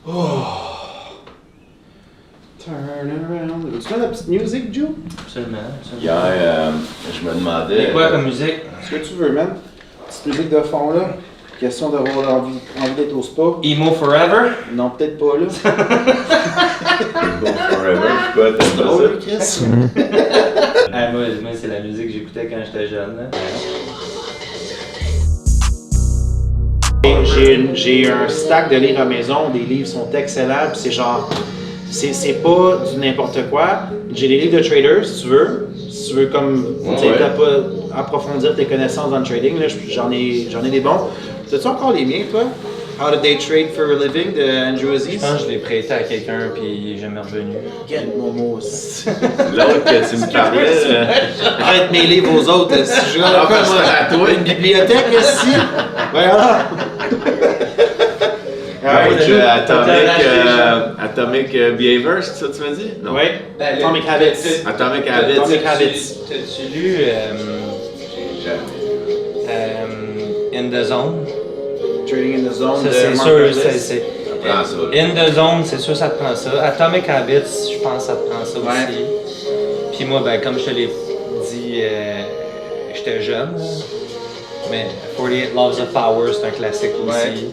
Oh. Turn around. Tu fais la petite musique, Joe? Absolument. Hier, je me demandais. C'est quoi comme musique? Ce que tu veux, man. Petite musique de fond, là. Question d'avoir envie d'être au spa. Emo Forever? Non, peut-être pas, là. Go Forever, quoi, t'as pas Oh, ça? Chris. Ah, moi c'est la musique que j'écoutais quand j'étais jeune. Là. J'ai un stack de livres à la maison, des livres sont excellents, puis c'est genre, c'est pas du n'importe quoi. J'ai des livres de traders, si tu veux comme, tu sais, pas approfondir tes connaissances dans le trading, là, j'en ai des bons. T'as-tu encore les miens, toi? How to Day Trade for a Living de Andrew Aziz? Je pense que je l'ai prêté à quelqu'un puis il est jamais revenu. Quel momo! L'autre que tu me parlais. Arrête mes livres aux autres, si je regarde parce moi, que à toi. une bibliothèque ici. Voilà. Atomic Behavior, c'est ça que tu m'as dit? Non. Oui, Atomic Habits. Atomic Habits. Atomic Habits. T'as-tu lu Jamais. In the Zone? Trading in the Zone Ça, de c'est Mark sûr, Douglas. c'est. Prends ça. In the Zone, c'est sûr, ça te prend ça. Atomic Habits, je pense que ça te prend ça aussi. Puis moi, ben, comme je te l'ai dit, j'étais jeune. Là. Mais 48 Laws of Power, c'est un classique aussi.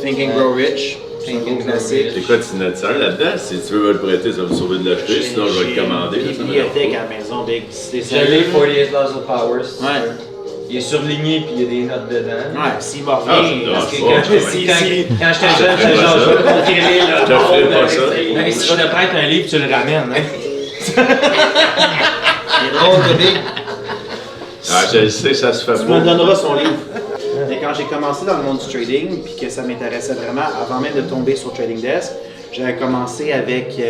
Think and Grow Rich. Think and Grow classique. C'est quoi, tu notes ça là-dedans? Si tu veux me le prêter, ça va me sauver de l'acheter, sinon je vais le commander. J'ai une bibliothèque à la maison, Big. J'ai lu 48 Laws of Power. Ouais. Il est surligné puis il y a des notes dedans. Ouais, s'il m'a Ah, revenu, ça parce que doit quand pas, Quand j'étais jeune, j'étais genre, je veux conquérir le Je ferai pas ça. Mais si je te prête un livre, tu le ramènes. Hein? c'est drôle de Big. Ah, je sais, ça se fait Tu pas. me donneras son livre. Mais quand j'ai commencé dans le monde du trading, puis que ça m'intéressait vraiment, avant même de tomber sur Trading Desk, j'avais commencé avec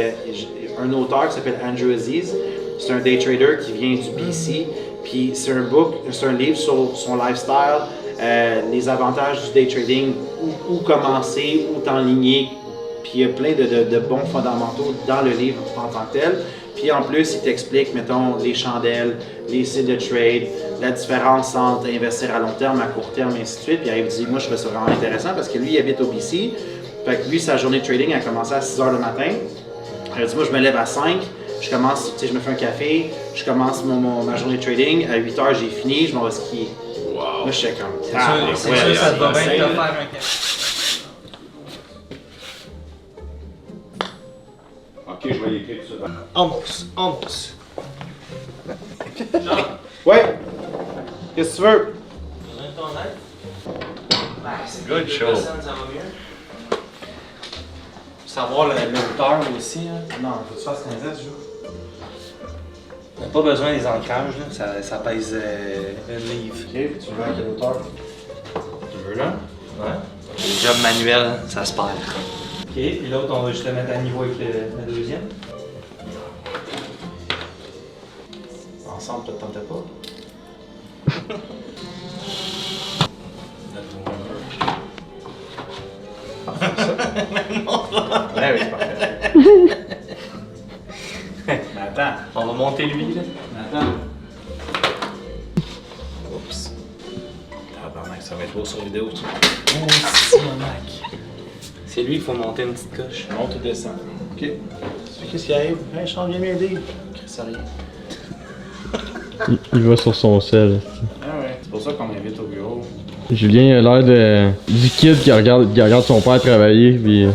un auteur qui s'appelle Andrew Aziz. C'est un day trader qui vient du BC. Puis c'est un livre sur son lifestyle, les avantages du day trading, où commencer, où t'enligner. Puis il y a plein de bons fondamentaux dans le livre en tant que tel. Puis en plus, il t'explique, mettons, les chandelles, les styles de trade, la différence entre investir à long terme, à court terme, et ainsi de suite. Puis il me dit, moi, je trouve ça vraiment intéressant parce que lui, il habite au BC. Fait que lui, sa journée de trading a commencé à 6 h le matin. Il dit, moi, je me lève à 5. Je commence, tu sais, je me fais un café, je commence ma journée de trading. À 8 h, j'ai fini, je m'en vais skier. Wow. Là, je suis comme, C'est sûr, ça te va bien de te faire un café. Ok, je vais y écrire tout ça. Once. ouais, qu'est-ce que tu veux? Good show. Ça va mieux. Savoir l'auteur aussi. Hein. Non, faut que tu fasses 15 jours. On n'a pas besoin des ancrages, là. Ça pèse un livre. Ok, tu veux avec l'auteur? Tu veux là? Ouais. Le job manuel, ça se perd. Ok, puis l'autre, on va juste le mettre à niveau avec le deuxième. Ensemble, ça te tentait pas? Ouais, oui, c'est parfait. Mais attends. On va monter lui, là. Attends. Oups. Tabarnak, ça va être beau sur vidéo, ça. Oh, c'est mon Mac. C'est lui qu'il faut monter une petite coche. Monte ou descend. Ok. Tu sais qu'est-ce qui arrive? Hey, change bien m'aider. Chris, rien. Il va sur son sel. Ah ouais. C'est pour ça qu'on m'invite au bureau. Julien il a l'air du kid qui regarde son père travailler. Puis...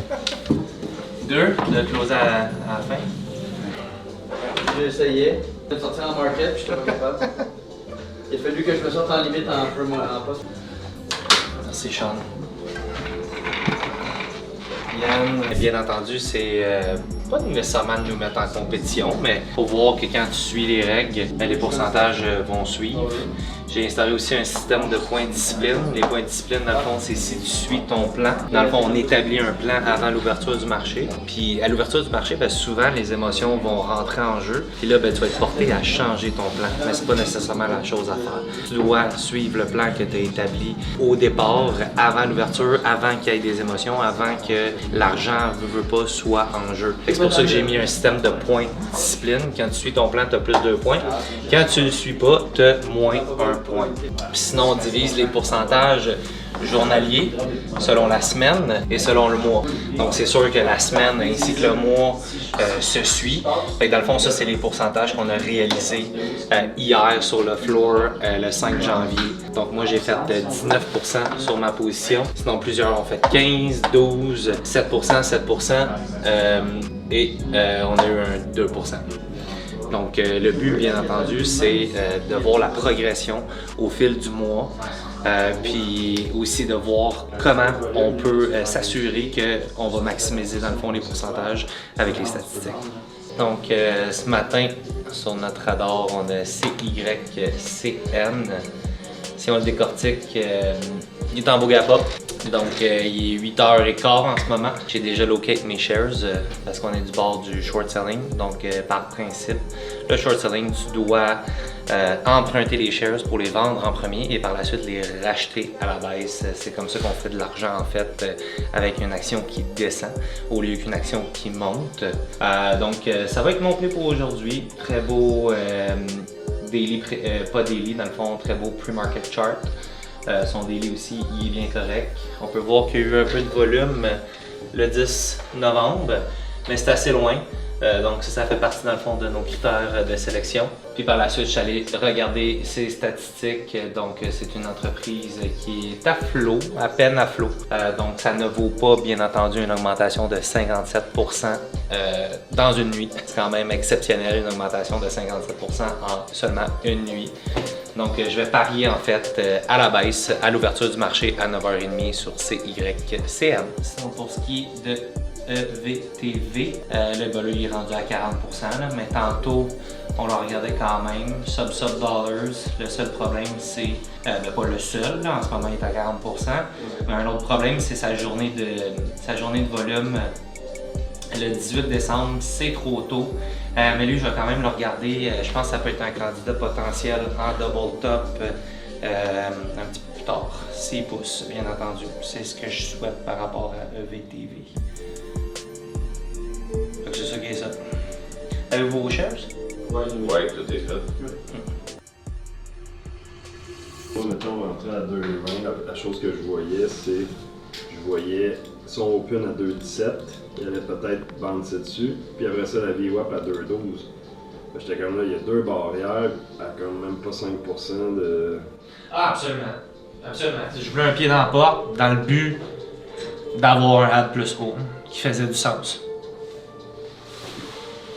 Deux, de closer à la fin. J'ai essayé de sortir en market, puis j'étais pas capable. Il a fallu que je me sorte en limite en poste. Merci Sean. Yann, bien entendu, c'est pas nécessairement de nous mettre en compétition, mais faut voir que quand tu suis les règles, les pourcentages vont suivre. J'ai installé aussi un système de points de discipline. Les points de discipline, dans le fond, c'est si tu suis ton plan. Dans le fond, on établit un plan avant l'ouverture du marché. Puis à l'ouverture du marché, ben, souvent, les émotions vont rentrer en jeu. Puis là, ben, tu vas être porté à changer ton plan. Mais c'est pas nécessairement la chose à faire. Tu dois suivre le plan que tu as établi au départ, avant l'ouverture, avant qu'il y ait des émotions, avant que l'argent, veut pas, soit en jeu. C'est pour ça que j'ai mis un système de points de discipline. Quand tu suis ton plan, tu as plus de points. Quand tu le suis pas, tu as moins 1 point. Puis sinon, on divise les pourcentages journaliers selon la semaine et selon le mois. Donc c'est sûr que la semaine ainsi que le mois se suit. Fait que dans le fond, ça c'est les pourcentages qu'on a réalisés hier sur le floor le 5 janvier. Donc moi j'ai fait 19% sur ma position. Sinon plusieurs ont fait 15, 12, 7%, 7% et on a eu un 2%. Donc le but bien entendu c'est de voir la progression au fil du mois. Puis aussi de voir comment on peut s'assurer qu'on va maximiser dans le fond les pourcentages avec les statistiques. Donc ce matin sur notre radar on a CYCN. Si on le décortique, il est en Bogapa. Donc il est 8h15 en ce moment. J'ai déjà locate mes shares parce qu'on est du bord du short selling. Donc par principe, le short selling, tu dois emprunter les shares pour les vendre en premier et par la suite les racheter à la baisse. C'est comme ça qu'on fait de l'argent en fait avec une action qui descend au lieu qu'une action qui monte. Donc ça va être mon play pour aujourd'hui. Très beau daily, pas daily dans le fond, très beau pre-market chart. Son daily aussi, il est bien correct. On peut voir qu'il y a eu un peu de volume le 10 novembre, mais c'est assez loin. Donc ça fait partie dans le fond de nos critères de sélection. Puis par la suite, je suis allé regarder ses statistiques. Donc c'est une entreprise qui est à flot, à peine à flot. Donc ça ne vaut pas, bien entendu, une augmentation de 57% dans une nuit. C'est quand même exceptionnel, une augmentation de 57% en seulement une nuit. Donc je vais parier en fait à la baisse à l'ouverture du marché à 9h30 sur CYCN. Sinon pour ce qui est de EVTV, le là, il est rendu à 40%, là, mais tantôt on le regardait quand même, sub dollars. Le seul problème c'est, pas le seul, là, en ce moment il est à 40%, mais un autre problème c'est sa journée de volume. Le 18 décembre, c'est trop tôt, mais lui je vais quand même le regarder, je pense que ça peut être un candidat potentiel en double top un petit peu plus tard, s'il pousse bien entendu, c'est ce que je souhaite par rapport à EVTV. Fait que c'est ça qui est ça. Avez-vous vos shares? Ouais, tout est fait. Moi, mettons, rentrer à 2,20, la chose que je voyais, c'est son open à 2,17, il allait peut-être bouncer dessus, puis après ça, la VWAP à 2,12. J'étais comme là, il y a deux barrières à quand même pas 5% de... Ah, absolument. Absolument. Je voulais un pied dans la porte dans le but d'avoir un ad plus haut qui faisait du sens.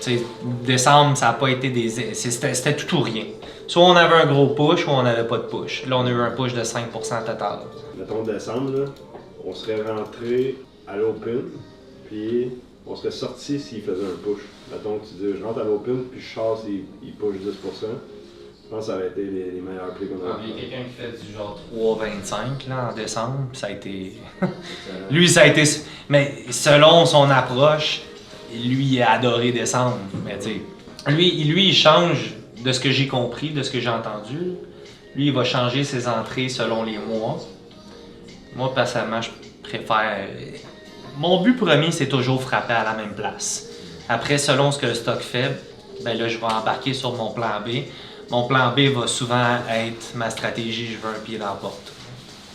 T'sais, décembre, ça n'a pas été des... C'était tout ou rien. Soit on avait un gros push ou on n'avait pas de push. Là, on a eu un push de 5% total. Mettons décembre, là, on serait rentré à l'open, puis on serait sorti s'il faisait un push. Mettons que tu dis, je rentre à l'open, puis je chasse, il push 10%. Je pense que ça aurait été les meilleurs plays qu'on a. Il y a quelqu'un qui fait du genre 3,25 là, en décembre, ça a été... lui, ça a été... Mais selon son approche, lui, il a adoré décembre. Mais tu sais, lui, il change, de ce que j'ai compris, de ce que j'ai entendu. Lui, il va changer ses entrées selon les mois. Moi, personnellement, je préfère... Mon but premier, c'est toujours frapper à la même place. Après, selon ce que le stock fait, ben là, je vais embarquer sur mon plan B. Mon plan B va souvent être ma stratégie, je veux un pied dans la porte.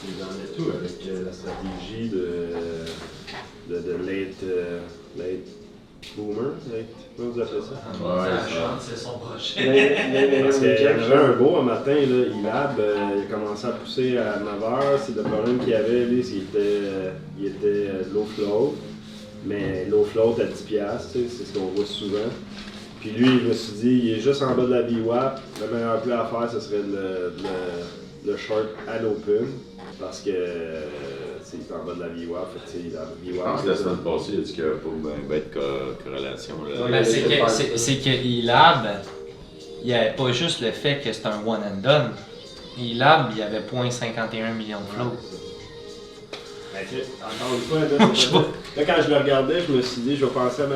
Et j'en ai tout avec la stratégie de late boomer, comment vous appelez ça? C'est son projet. Parce qu'il y en avait un beau un matin, là, il a commencé à pousser à 9h, c'est le problème qu'il avait, lui, c'est qu'il était low float, mais low float à 10$, c'est ce qu'on voit souvent. Puis lui, je me suis dit, il est juste en bas de la VWAP, le meilleur play à faire, ce serait le short à l'open, parce que c'est en bas de la VWAP, la VWAP. Je pense que la semaine passée, il a dit qu'il n'y avait pas de corrélation. Ben, c'est que ELAB, il n'y avait pas juste le fait que c'est un one and done. ELAB, il y avait 0.51 millions de flow. Encore une fois, là, quand je le regardais, je me suis dit, je pensais à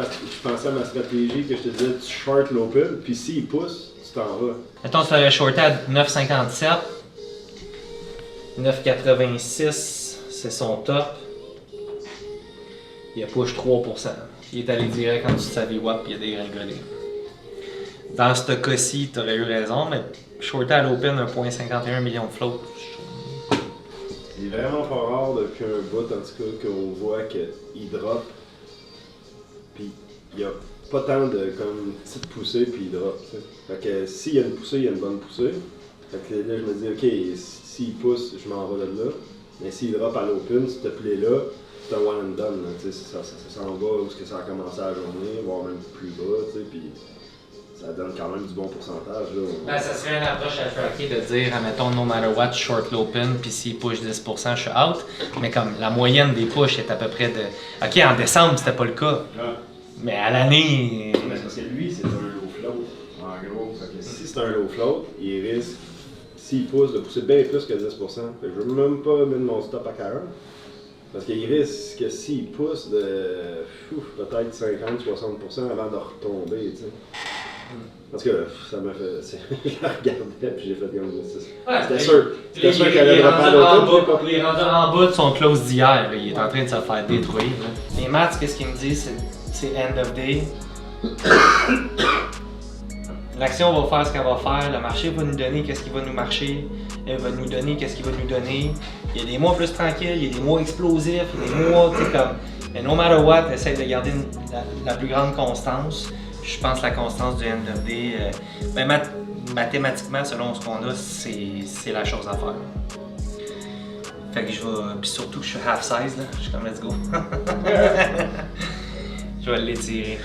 ma stratégie que je te disais, tu short l'open, puis s'il pousse, tu t'en vas. Mettons, tu avais shorté à 9,57, 9,86, c'est son top. Il a push 3%. Il est allé direct en dessous de sa VWAP, puis il a dégringolé. Dans ce cas-ci, tu aurais eu raison, mais shorté à l'open 1,51 million de float. C'est vraiment pas rare depuis un bout, en tout cas, qu'on voit qu'il drop. Puis il y a pas tant de comme une petite poussée, puis il drop. T'sais. Fait que s'il y a une poussée, il y a une bonne poussée. Fait que là, je me dis, ok, s'il pousse, je m'en vais de là. Mais s'il drop à l'open, ce play-là, c'est un one and done. Ça s'en va où est-ce que ça a commencé la journée, voire même plus bas, puis ça donne quand même du bon pourcentage. Là. Ben, ça serait une approche à tracker de dire, admettons, no matter what, short l'open, puis s'il push 10%, je suis out. Mais comme la moyenne des push est à peu près de. Ok, en décembre, c'était pas le cas. Ah. Mais à l'année. Mais parce que lui, c'est un low float, en gros. Fait que si c'est un low float, il risque, s'il pousse, de pousser bien plus que 10%. Fait que je veux même pas mettre mon stop à 40. Parce qu'il risque que s'il pousse de peut-être 50-60% avant de retomber, tu sais. Parce que ça m'a fait. Je la regardais puis j'ai fait comme ça. C'était sûr. C'était sûr qu'elle allait dropper à l'automne. Il est rendu en bas de son close d'hier. Il est en train de se faire détruire. Là. Les maths, qu'est-ce qu'il me dit? C'est end of day. L'action va faire ce qu'elle va faire. Le marché va nous donner qu'est-ce qu'il va nous marcher. Elle va nous donner qu'est-ce qu'il va nous donner. Il y a des mois plus tranquilles, il y a des mois explosifs, il y a des mois, tu sais, comme. Mais no matter what, essaye de garder la plus grande constance. Je pense que la constance du end of day, ben, mathématiquement, selon ce qu'on a, c'est la chose à faire. Fait que je vais. Puis surtout que je suis half size, là. Je suis comme let's go. Je vais l'étirer.